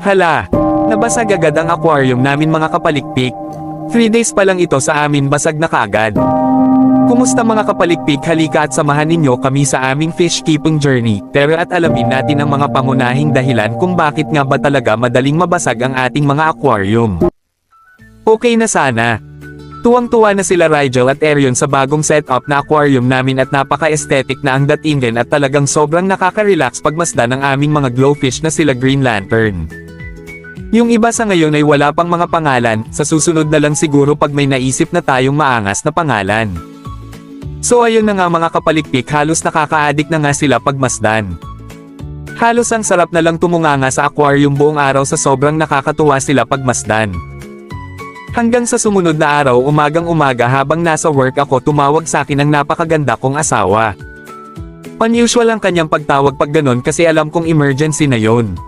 Hala! Nabasag agad ang aquarium namin mga kapalikpik. 3 days pa lang ito sa amin basag na kaagad. Kumusta mga kapalikpik, halika at samahan ninyo kami sa aming fish keeping journey, pero at alamin natin ang mga pangunahing dahilan kung bakit nga ba talaga madaling mabasag ang ating mga aquarium. Okay na sana. Tuwang-tuwa na sila Rigel at Arion sa bagong setup na aquarium namin at napaka-aesthetic na ang datingan at talagang sobrang nakaka-relax pagmasdan ng aming mga glowfish na sila Green Lantern. Yung iba sa ngayon ay wala pang mga pangalan, sa susunod na lang siguro pag may naisip na tayong maangas na pangalan. So ayun na nga mga kapalikpik, halos nakaka-addict na nga sila pagmasdan. Halos ang sarap na lang tumunganga sa aquarium buong araw sa sobrang nakakatuwa sila pagmasdan. Hanggang sa sumunod na araw umagang-umaga habang nasa work ako, tumawag sa akin ang napakaganda kong asawa. Unusual ang kanyang pagtawag pag ganon kasi alam kong emergency na yon.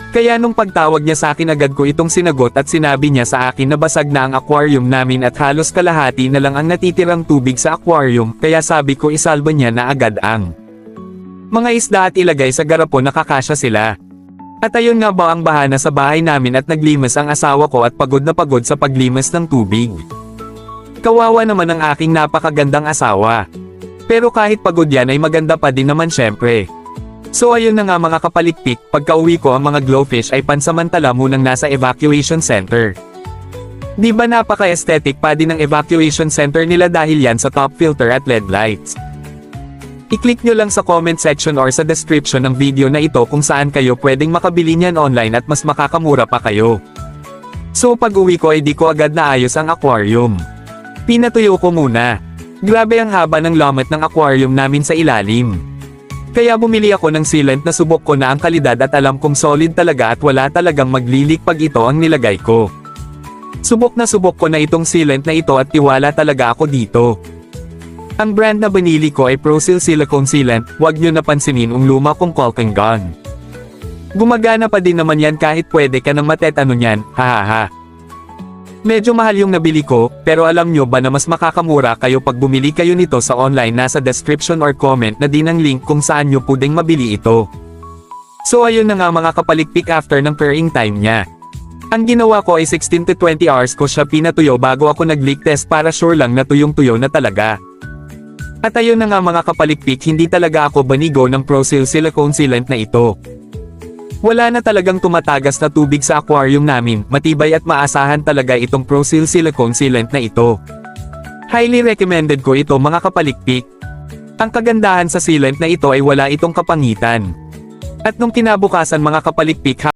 Kaya nung pagtawag niya sa akin agad ko itong sinagot at sinabi niya sa akin na basag na ang aquarium namin at halos kalahati na lang ang natitirang tubig sa aquarium, kaya sabi ko isalba niya na agad ang mga isda at ilagay sa garapon na kakasya sila. At ayun nga ba ang bahana sa bahay namin at naglimas ang asawa ko at pagod na pagod sa paglimas ng tubig. Kawawa naman ang aking napakagandang asawa. Pero kahit pagod yan ay maganda pa din naman syempre. So ayun na nga mga kapalikpik, pagka-uwi ko ang mga glowfish ay pansamantala munang nasa evacuation center. Di ba napaka-aesthetic pa din ang evacuation center nila dahil yan sa top filter at LED lights. I-click nyo lang sa comment section or sa description ng video na ito kung saan kayo pwedeng makabili niyan online at mas makakamura pa kayo. So pag uwi ko ay di ko agad naayos ang aquarium. Pinatuyo ko muna. Grabe ang haba ng lamat ng aquarium namin sa ilalim. Kaya bumili ako ng sealant na subok ko na ang kalidad at alam kong solid talaga at wala talagang maglilik pag ito ang nilagay ko. Subok ko na itong sealant na ito at tiwala talaga ako dito. Ang brand na binili ko ay Prosil Silicone Sealant, huwag nyo napansinin ang luma kong caulking gun. Gumagana pa din naman yan kahit pwede ka nang matetano nyan, hahaha. Medyo mahal yung nabili ko, pero alam nyo ba na mas makakamura kayo pag bumili kayo nito sa online, nasa description or comment na din ang link kung saan nyo pwedeng mabili ito. So ayun na nga mga kapalikpik, after ng pairing time niya. Ang ginawa ko ay 16 to 20 hours ko siya pinatuyo bago ako nag-leak test para sure lang na tuyong-tuyo na talaga. At ayun na nga mga kapalikpik, hindi talaga ako banigo ng Prosil Silicone Sealant na ito. Wala na talagang tumatagas na tubig sa aquarium namin, matibay at maasahan talaga itong Prosil Silicone Sealant na ito. Highly recommended ko ito mga kapalikpik. Ang kagandahan sa sealant na ito ay wala itong kapangitan. At nung kinabukasan mga kapalikpik,